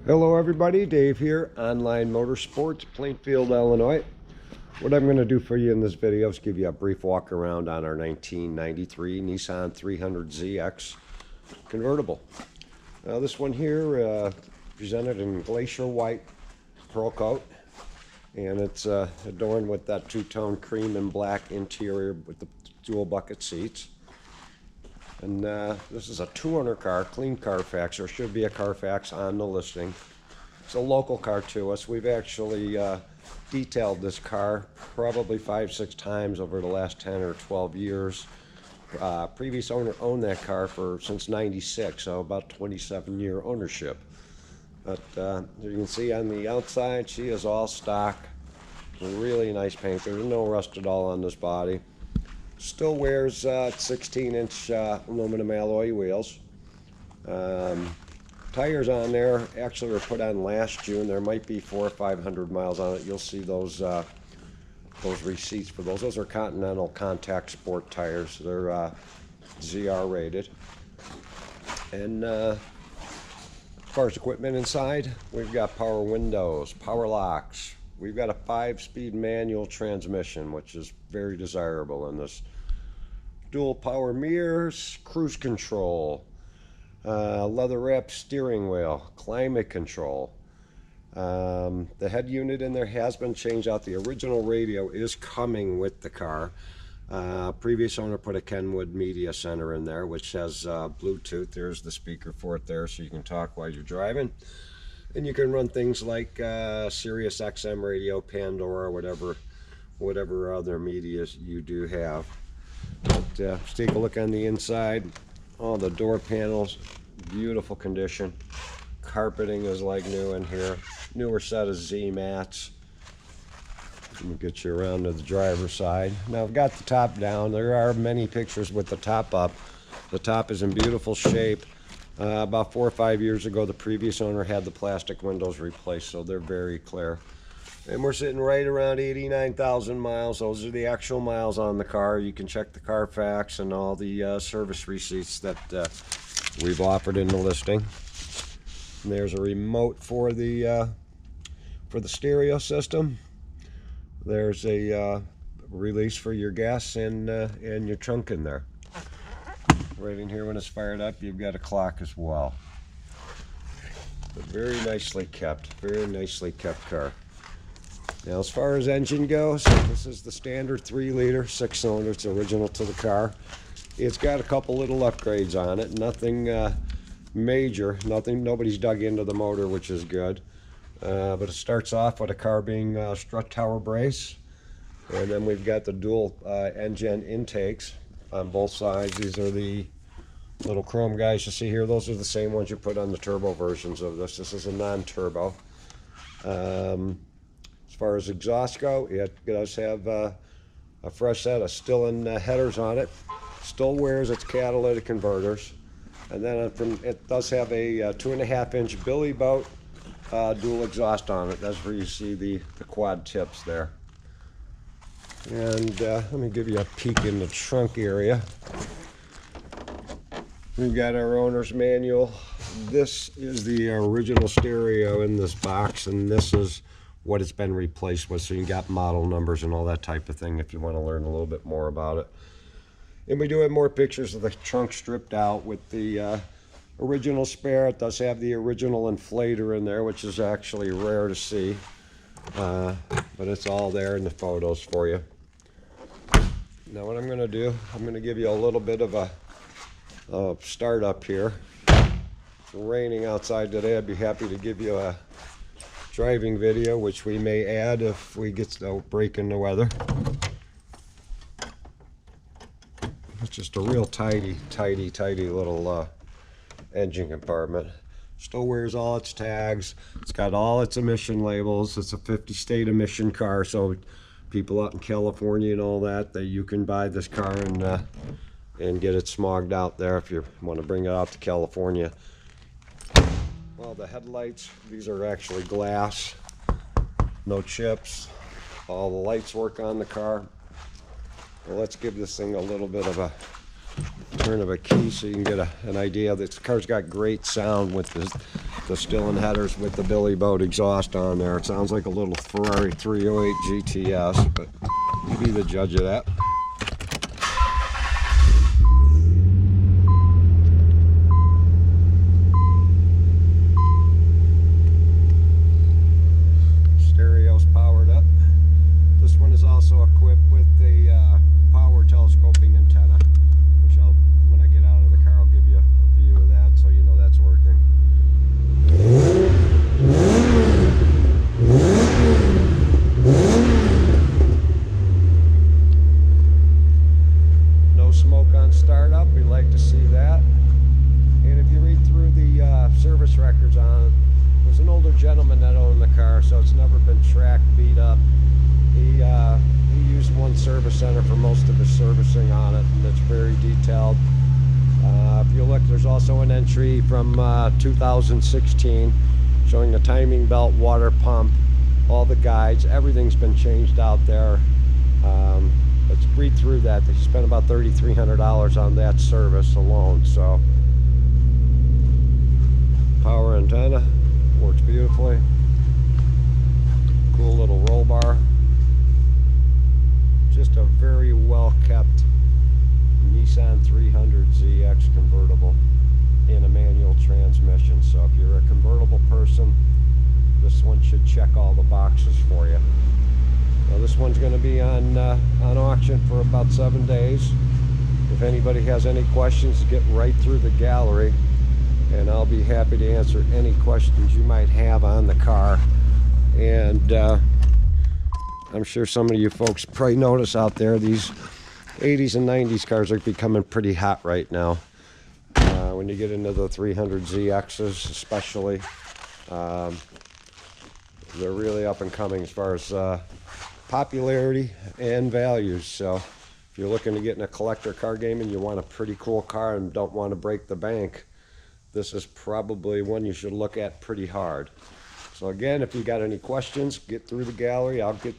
Hello everybody, Dave here, Online Motorsports, Plainfield, Illinois. What I'm going to do for you in this video is give you a brief walk around on our 1993 Nissan 300ZX convertible. Now this one here presented in glacier white pearl coat, and it's adorned with that two-tone cream and black interior with the dual bucket seats. And this is a 200 car, clean Carfax. There should be a Carfax on the listing. It's a local car to us. We've actually detailed this car probably 5-6 times over the last 10 or 12 years. Previous owner owned that car since '96, so about 27-year ownership. But as you can see on the outside, she is all stock. Really nice paint. There's no rust at all on this body. Still wears 16-inch aluminum alloy wheels. Tires on there actually were put on last June. There might be 400 or 500 miles on it. You'll see those receipts for those. Those are Continental Contact Sport tires. They're ZR rated. And as far as equipment inside, we've got power windows, power locks. We've got a 5-speed manual transmission, which is very desirable in this. Dual power mirrors, cruise control, leather wrapped steering wheel, climate control. The head unit in there has been changed out. The original radio is coming with the car. Previous owner put a Kenwood media center in there, which has Bluetooth. There's the speaker for it there, so you can talk while you're driving. And you can run things like Sirius XM radio, Pandora, whatever other media you do have. But let's take a look on the inside. All the door panels, beautiful condition. Carpeting is like new in here. Newer set of Z mats. Let me get you around to the driver's side. Now I've got the top down. There are many pictures with the top up. The top is in beautiful shape. About 4 or 5 years ago, the previous owner had the plastic windows replaced, so they're very clear. And we're sitting right around 89,000 miles. Those are the actual miles on the car. You can check the Carfax and all the service receipts that we've offered in the listing. And there's a remote for the stereo system. There's a release for your gas and your trunk in there. Right in here when it's fired up, you've got a clock as well. But very nicely kept car. Now as far as engine goes, this is the standard 3-liter 6-cylinder. It's original to the car. It's got a couple little upgrades on it. Nothing major. Nobody's dug into the motor, which is good. But it starts off with a carbine strut tower brace, and then we've got the dual engine intakes on both sides. These are the little chrome guys you see here. Those are the same ones you put on the turbo versions of this. This is a non-turbo. As far as exhaust go, it does have a fresh set of Stillen headers on it. Still wears its catalytic converters. And then it does have a 2.5-inch Billy Boat dual exhaust on it. That's where you see the quad tips there. And let me give you a peek in the trunk area. We've got our owner's manual. This is the original stereo in this box, and this is what it's been replaced with, so you got model numbers and all that type of thing if you want to learn a little bit more about it. And we do have more pictures of the trunk stripped out with the original spare. It does have the original inflator in there, which is actually rare to see, but it's all there in the photos for you. Now what I'm going to do, I'm going to give you a little bit of a start up here. It's raining outside today. I'd be happy to give you a driving video, which we may add if we get a break in the weather. It's just a real tidy little engine compartment. Still wears all its tags. It's got all its emission labels. It's a 50-state emission car, so people out in California and all that you can buy this car and get it smogged out there if you want to bring it out to California. Well, the headlights, these are actually glass, no chips. All the lights work on the car. Well, let's give this thing a little bit of a turn of a key so you can get an idea. This car's got great sound with the Stillen headers with the Billy Boat exhaust on there. It sounds like a little Ferrari 308 GTS, but you be the judge of that. Stereo's powered up. This one is also equipped with the power telescoping antenna, which when I get out of the car, I'll give you a view of that so you know that's working. No smoke on startup, we like to see that. And if you read through the service records on it, there's an older gentleman that owned the car, so it's never been tracked, beat up. He used one service center for most of his servicing on it, and it's very detailed. If you look, there's also an entry from 2016 showing the timing belt, water pump, all the guides, everything's been changed out there. Let's read through that. They spent about $3,300 on that service alone. So power antenna works beautifully. Cool little roll bar. Just a very well kept Nissan 300ZX convertible in a manual transmission. So if you're a convertible person, this one should check all the boxes for you. Now this one's going to be on auction for about 7 days. If anybody has any questions, get right through the gallery and I'll be happy to answer any questions you might have on the car. And I'm sure some of you folks probably notice out there, these 80s and 90s cars are becoming pretty hot right now. When you get into the 300ZXs especially, they're really up and coming as far as popularity and values. So if you're looking to get in a collector car game and you want a pretty cool car and don't want to break the bank, this is probably one you should look at pretty hard. So again, if you got any questions, get through the gallery. I'll get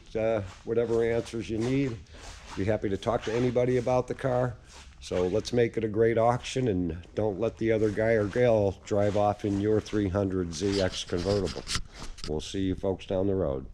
whatever answers you need. Be happy to talk to anybody about the car. So let's make it a great auction and don't let the other guy or gal drive off in your 300ZX convertible. We'll see you folks down the road.